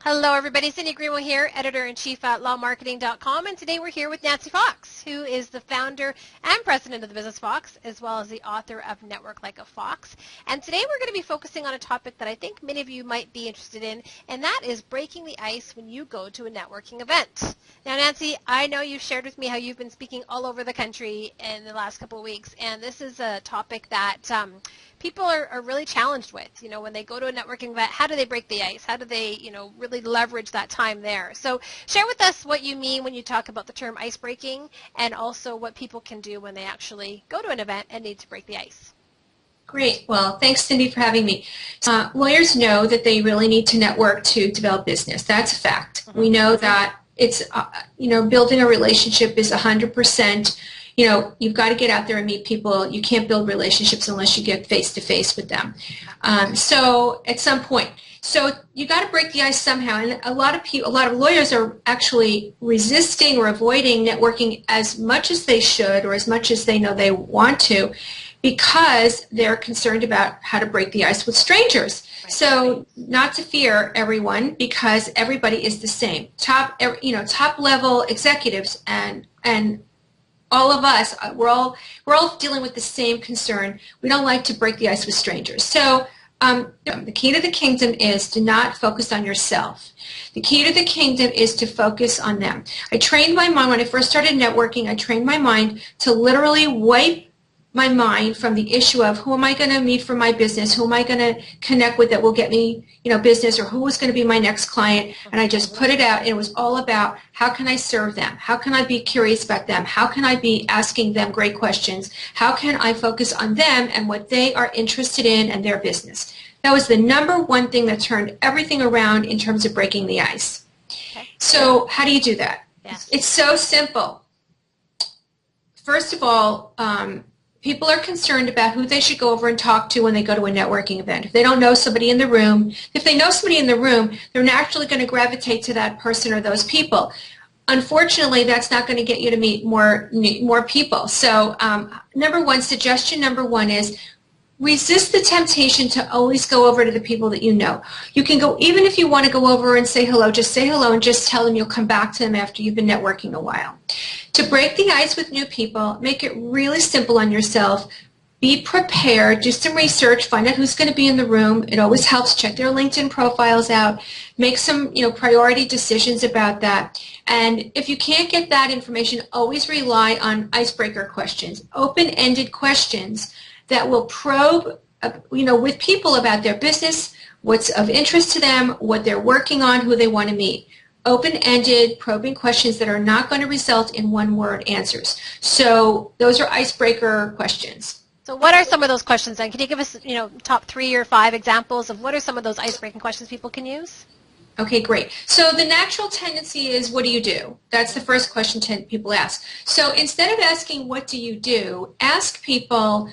Hello, everybody. Cindy Greenwell here, editor-in-chief at lawmarketing.com, and today we're here with Nancy Fox, who is the founder and president of the Business Fox, as well as the author of Network Like a Fox. And today we're going to be focusing on a topic that I think many of you might be interested in, and that is breaking the ice when you go to a networking event. Now, Nancy, I know you've shared with me how you've been speaking all over the country in the last couple of weeks, and this is a topic that people are really challenged with. You know, when they go to a networking event, how do they break the ice? How do they, really leverage that time there? So share with us what you mean when you talk about the term ice breaking, and also what people can do when they actually go to an event and need to break the ice. Great. Well, thanks, Cindy, for having me. Lawyers know that they really need to network to develop business. That's a fact. Mm-hmm. We know that it's, building a relationship is 100%. You've got to get out there and meet people. You can't build relationships unless you get face-to-face with them. So at some point. So you got to break the ice somehow. And a lot of lawyers are actually resisting or avoiding networking as much as they should, or as much as they know they want to, because they're concerned about how to break the ice with strangers. So not to fear, everyone, because everybody is the same. Top level executives and all of us, we're all dealing with the same concern. We don't like to break the ice with strangers. So the key to the kingdom is to not focus on yourself. The key to the kingdom is to focus on them. I trained my mind, when I first started networking, I trained my mind to literally wipe my mind from the issue of who am I going to meet for my business, who am I going to connect with that will get me, business, or who is going to be my next client, and I just put it out, and it was all about how can I serve them, how can I be curious about them, how can I be asking them great questions, how can I focus on them and what they are interested in and their business. That was the number one thing that turned everything around in terms of breaking the ice. Okay. So how do you do that? Yeah. It's so simple. First of all, people are concerned about who they should go over and talk to when they go to a networking event. If they don't know somebody in the room, if they know somebody in the room, they're naturally going to gravitate to that person or those people. Unfortunately, that's not going to get you to meet more people. So suggestion number one is resist the temptation to always go over to the people that you know. You can go, even if you want to go over and say hello, just say hello and just tell them you'll come back to them after you've been networking a while. To break the ice with new people, make it really simple on yourself. Be prepared, do some research, find out who's going to be in the room. It always helps. Check their LinkedIn profiles out. Make some priority decisions about that. And if you can't get that information, always rely on icebreaker questions, open-ended questions that will probe, with people about their business, what's of interest to them, what they're working on, who they want to meet. Open-ended, probing questions that are not going to result in one-word answers. So those are icebreaker questions. So what are some of those questions then? Can you give us, top 3 or 5 examples of what are some of those icebreaking questions people can use? Okay, great. So the natural tendency is, what do you do? That's the first question people ask. So instead of asking, what do you do, ask people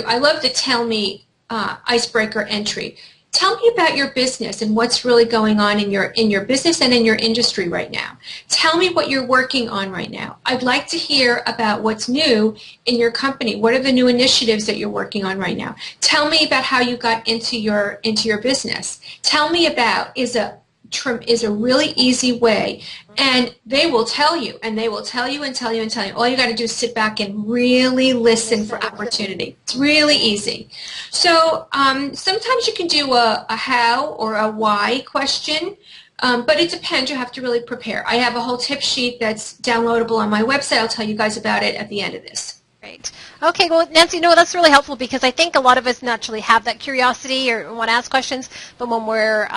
I love the tell me icebreaker entry. Tell me about your business and what's really going on in your business and in your industry right now. Tell me what you're working on right now. I'd like to hear about what's new in your company. What are the new initiatives that you're working on right now? Tell me about how you got into your business. Tell me about is a really easy way, and they will tell you, and they will tell you and tell you and tell you. All you got to do is sit back and really listen for opportunity. It's really easy. So sometimes you can do a how or a why question, but it depends. You have to really prepare. I have a whole tip sheet that's downloadable on my website. I'll tell you guys about it at the end of this. Great. Okay, well, Nancy, that's really helpful, because I think a lot of us naturally have that curiosity or want to ask questions, but when we're,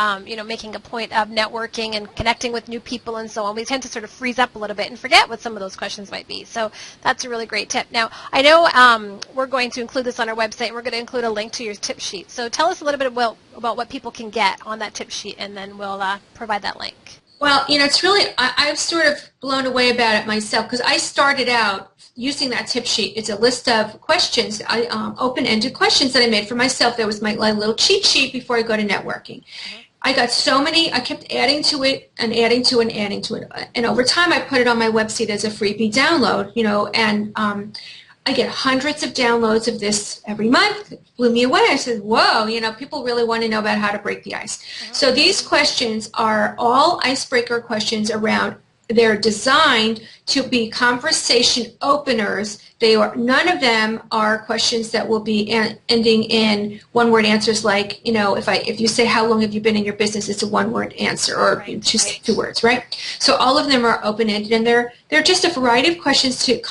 making a point of networking and connecting with new people and so on, we tend to sort of freeze up a little bit and forget what some of those questions might be. So that's a really great tip. Now, I know we're going to include this on our website, and we're going to include a link to your tip sheet. So tell us a little bit about what people can get on that tip sheet, and then we'll provide that link. Well, it's really, I'm sort of blown away about it myself, because I started out using that tip sheet. It's a list of questions, open-ended questions that I made for myself. That was my little cheat sheet before I go to networking. Mm-hmm. I got so many, I kept adding to it and adding to it and adding to it. And over time, I put it on my website as a freebie download, and I get hundreds of downloads of this every month. It blew me away. I said, whoa, people really want to know about how to break the ice. So these questions are all icebreaker questions around. They're designed to be conversation openers. None of them are questions that will be ending in one-word answers like, if you say, how long have you been in your business, it's a one-word answer, or just 2 words, right? So all of them are open-ended, and they're just a variety of questions to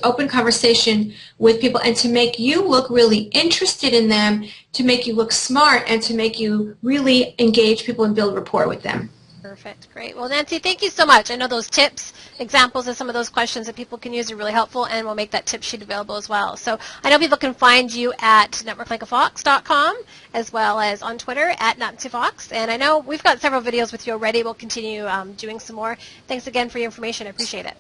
open conversation with people and to make you look really interested in them, to make you look smart, and to make you really engage people and build rapport with them. Perfect. Great. Well, Nancy, thank you so much. I know those tips, examples of some of those questions that people can use are really helpful, and we'll make that tip sheet available as well. So I know people can find you at networklikeafox.com as well as on Twitter at NancyFox. And I know we've got several videos with you already. We'll continue doing some more. Thanks again for your information. I appreciate it.